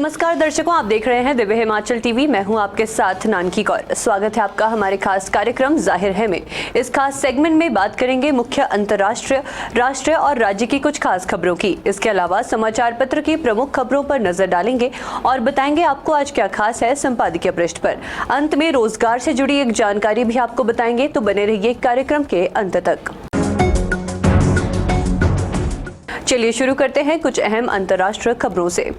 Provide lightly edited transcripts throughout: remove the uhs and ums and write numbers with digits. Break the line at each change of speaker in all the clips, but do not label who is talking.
नमस्कार दर्शकों, आप देख रहे हैं दिव्य हिमाचल टीवी। मैं हूं आपके साथ नानकी कौर। स्वागत है आपका हमारे खास कार्यक्रम जाहिर है में। इस खास सेगमेंट में बात करेंगे मुख्य अंतर्राष्ट्रीय, राष्ट्रीय और राज्य की कुछ खास खबरों की। इसके अलावा समाचार पत्र की प्रमुख खबरों पर नजर डालेंगे और बताएंगे आपको आज क्या खास है संपादकीय पृष्ठ पर। अंत में रोजगार से जुड़ी एक जानकारी भी आपको बताएंगे, तो बने रहिए कार्यक्रम के अंत तक। चलिए शुरू करते हैं कुछ अहम अंतर्राष्ट्रीय खबरों से।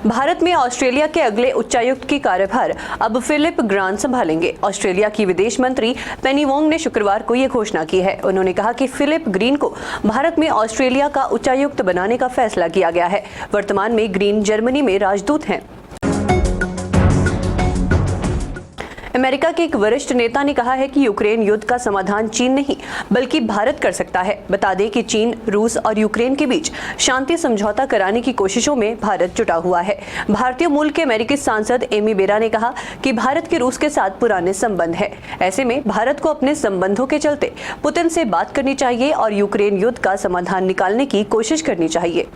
भारत में ऑस्ट्रेलिया के अगले उच्चायुक्त की कार्यभार अब फिलिप ग्रांट संभालेंगे। ऑस्ट्रेलिया की विदेश मंत्री पेनी वोंग ने शुक्रवार को ये घोषणा की है। उन्होंने कहा कि फिलिप ग्रीन को भारत में ऑस्ट्रेलिया का उच्चायुक्त बनाने का फैसला किया गया है। वर्तमान में ग्रीन जर्मनी में राजदूत हैं। अमेरिका के एक वरिष्ठ नेता ने कहा है कि यूक्रेन युद्ध का समाधान चीन नहीं बल्कि भारत कर सकता है। बता दें कि चीन, रूस और यूक्रेन के बीच शांति समझौता कराने की कोशिशों में भारत जुटा हुआ है। भारतीय मूल के अमेरिकी सांसद एमी बेरा ने कहा कि भारत के रूस के साथ पुराने संबंध है। ऐसे में भारत को अपने संबंधों के चलते पुतिन से बात करनी चाहिए और यूक्रेन युद्ध का समाधान निकालने की कोशिश करनी चाहिए।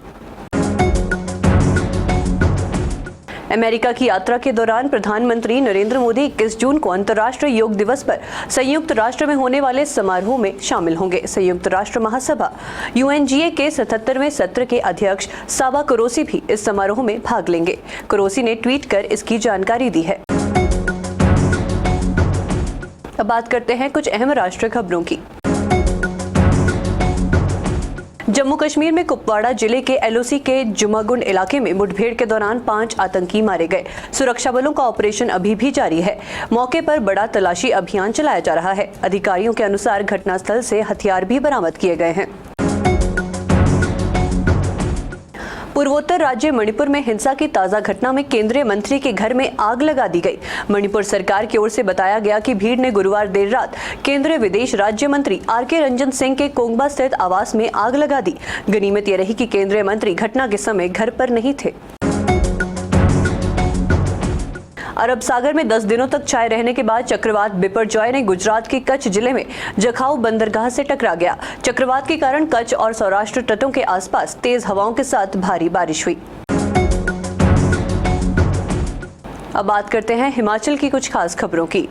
अमेरिका की यात्रा के दौरान प्रधानमंत्री नरेंद्र मोदी 21 जून को अंतर्राष्ट्रीय योग दिवस पर संयुक्त राष्ट्र में होने वाले समारोह में शामिल होंगे। संयुक्त राष्ट्र महासभा UNGA के 77वें सत्र के अध्यक्ष साबा कुरोसी भी इस समारोह में भाग लेंगे। कुरोसी ने ट्वीट कर इसकी जानकारी दी है। अब बात करते हैं कुछ अहम राष्ट्रीय खबरों की। जम्मू कश्मीर में कुपवाड़ा जिले के LOC के जुमागुंड इलाके में मुठभेड़ के दौरान 5 आतंकी मारे गए। सुरक्षा बलों का ऑपरेशन अभी भी जारी है। मौके पर बड़ा तलाशी अभियान चलाया जा रहा है। अधिकारियों के अनुसार घटनास्थल से हथियार भी बरामद किए गए हैं। पूर्वोत्तर राज्य मणिपुर में हिंसा की ताजा घटना में केंद्रीय मंत्री के घर में आग लगा दी गई। मणिपुर सरकार की ओर से बताया गया कि भीड़ ने गुरुवार देर रात केंद्रीय विदेश राज्य मंत्री RK रंजन सिंह के कोंगबा स्थित आवास में आग लगा दी। गनीमत ये रही कि केंद्रीय मंत्री घटना के समय घर पर नहीं थे। अरब सागर में 10 दिनों तक छाए रहने के बाद चक्रवात बिपरजॉय ने गुजरात के कच्छ जिले में जखाऊ बंदरगाह से टकरा गया। चक्रवात के कारण कच्छ और सौराष्ट्र तटों के आसपास तेज हवाओं के साथ भारी बारिश हुई। अब बात करते हैं हिमाचल की कुछ खास खबरों की।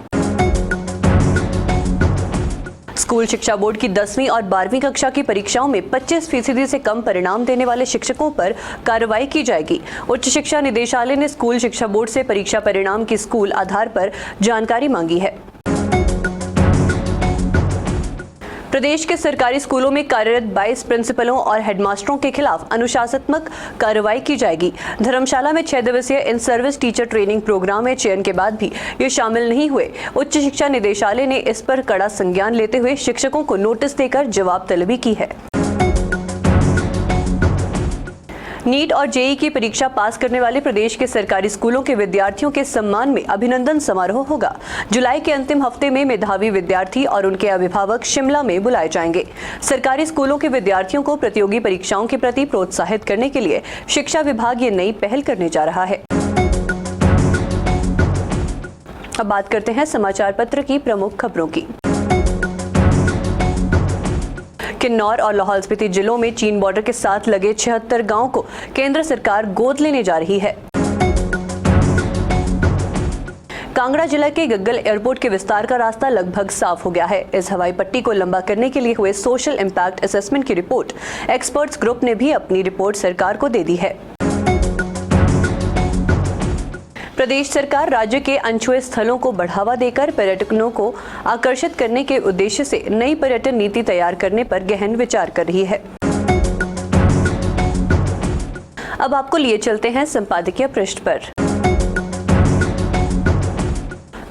स्कूल शिक्षा बोर्ड की 10वीं और 12वीं कक्षा की परीक्षाओं में 25% से कम परिणाम देने वाले शिक्षकों पर कार्रवाई की जाएगी। उच्च शिक्षा निदेशालय ने स्कूल शिक्षा बोर्ड से परीक्षा परिणाम की स्कूल आधार पर जानकारी मांगी है। प्रदेश के सरकारी स्कूलों में कार्यरत 22 प्रिंसिपलों और हेडमास्टरों के खिलाफ अनुशासनात्मक कार्रवाई की जाएगी। धर्मशाला में 6 दिवसीय in service teacher training programme में चयन के बाद भी ये शामिल नहीं हुए। उच्च शिक्षा निदेशालय ने इस पर कड़ा संज्ञान लेते हुए शिक्षकों को नोटिस देकर जवाब तलबी की है। नीट और JEE की परीक्षा पास करने वाले प्रदेश के सरकारी स्कूलों के विद्यार्थियों के सम्मान में अभिनंदन समारोह होगा। जुलाई के अंतिम हफ्ते में मेधावी विद्यार्थी और उनके अभिभावक शिमला में बुलाए जाएंगे। सरकारी स्कूलों के विद्यार्थियों को प्रतियोगी परीक्षाओं के प्रति प्रोत्साहित करने के लिए शिक्षा विभाग ये नई पहल करने जा रहा है। अब बात करते हैं समाचार पत्र की प्रमुख खबरों की। किन्नौर और लाहौल स्पीति जिलों में चीन बॉर्डर के साथ लगे 76 गांवों को केंद्र सरकार गोद लेने जा रही है। कांगड़ा जिला के गग्गल एयरपोर्ट के विस्तार का रास्ता लगभग साफ हो गया है। इस हवाई पट्टी को लंबा करने के लिए हुए सोशल इम्पैक्ट असेसमेंट की रिपोर्ट एक्सपर्ट्स ग्रुप ने भी अपनी रिपोर्ट सरकार को दे दी है। प्रदेश सरकार राज्य के अनछुए स्थलों को बढ़ावा देकर पर्यटकों को आकर्षित करने के उद्देश्य से नई पर्यटन नीति तैयार करने पर गहन विचार कर रही है। अब आपको लिए चलते हैं संपादकीय पृष्ठ पर।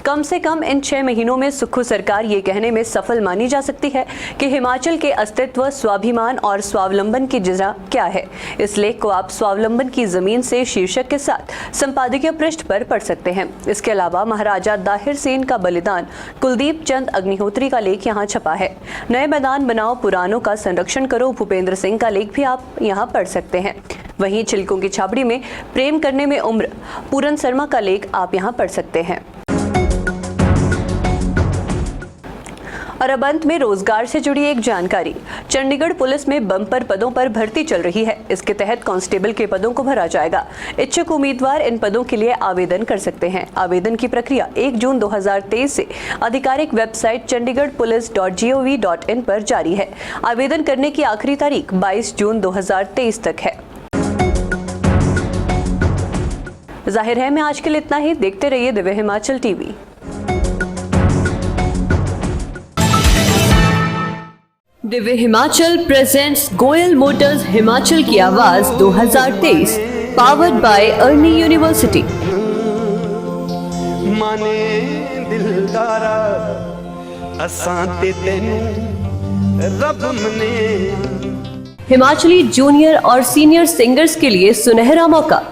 कम से कम इन 6 महीनों में सुक्खू सरकार ये कहने में सफल मानी जा सकती है कि हिमाचल के अस्तित्व, स्वाभिमान और स्वावलंबन की जगह क्या है। इस लेख को आप स्वावलंबन की जमीन से शीर्षक के साथ संपादकीय पृष्ठ पर पढ़ सकते हैं। इसके अलावा महाराजा दाहिर सेन का बलिदान, कुलदीप चंद अग्निहोत्री का लेख यहाँ छपा है। नए मैदान बनाओ, पुरानों का संरक्षण करो, भूपेंद्र सिंह का लेख भी आप यहाँ पढ़ सकते हैं। वहीं चिल्कों की छाबड़ी में प्रेम करने में उम्र, पूरन शर्मा का लेख आप यहाँ पढ़ सकते हैं। और अब अंत में रोजगार से जुड़ी एक जानकारी। चंडीगढ़ पुलिस में बम्पर पदों पर भर्ती चल रही है। इसके तहत कांस्टेबल के पदों को भरा जाएगा। इच्छुक उम्मीदवार इन पदों के लिए आवेदन कर सकते हैं। आवेदन की प्रक्रिया 1 जून 2023 से आधिकारिक वेबसाइट chandigarhpolice.gov.in पर जारी है। आवेदन करने की आखिरी तारीख 22 जून 2023 तक है। जाहिर है मैं आज के लिए इतना ही। देखते रहिए Divya Himachal TV. Divya Himachal presents Goyal Motors Himachal की आवाज 2023 पावर्ड बाय अर्नी यूनिवर्सिटी।
माने दिलदारा असां ते तैनू रब मने।
हिमाचली जूनियर और सीनियर सिंगर्स के लिए सुनहरा मौका।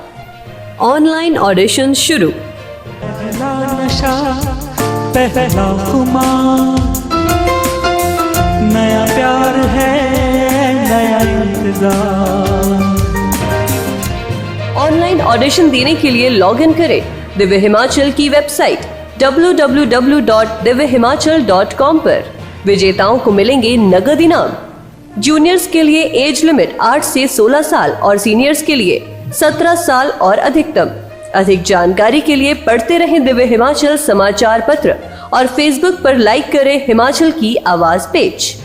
ऑनलाइन ऑडिशन शुरू।
पहला नशा पहला खुमार, नया प्यार है नया इंतजार।
ऑनलाइन ऑडिशन देने के लिए लॉग इन करें दिव्य हिमाचल की वेबसाइट www.divyhimachal.com पर। विजेताओं को मिलेंगे नगद इनाम। जूनियर्स के लिए एज लिमिट 8 से 16 साल और सीनियर्स के लिए 17 साल और अधिकतम। अधिक जानकारी के लिए पढ़ते रहें दिव्य हिमाचल समाचार पत्र और फेसबुक पर लाइक करें हिमाचल की आवाज पेज।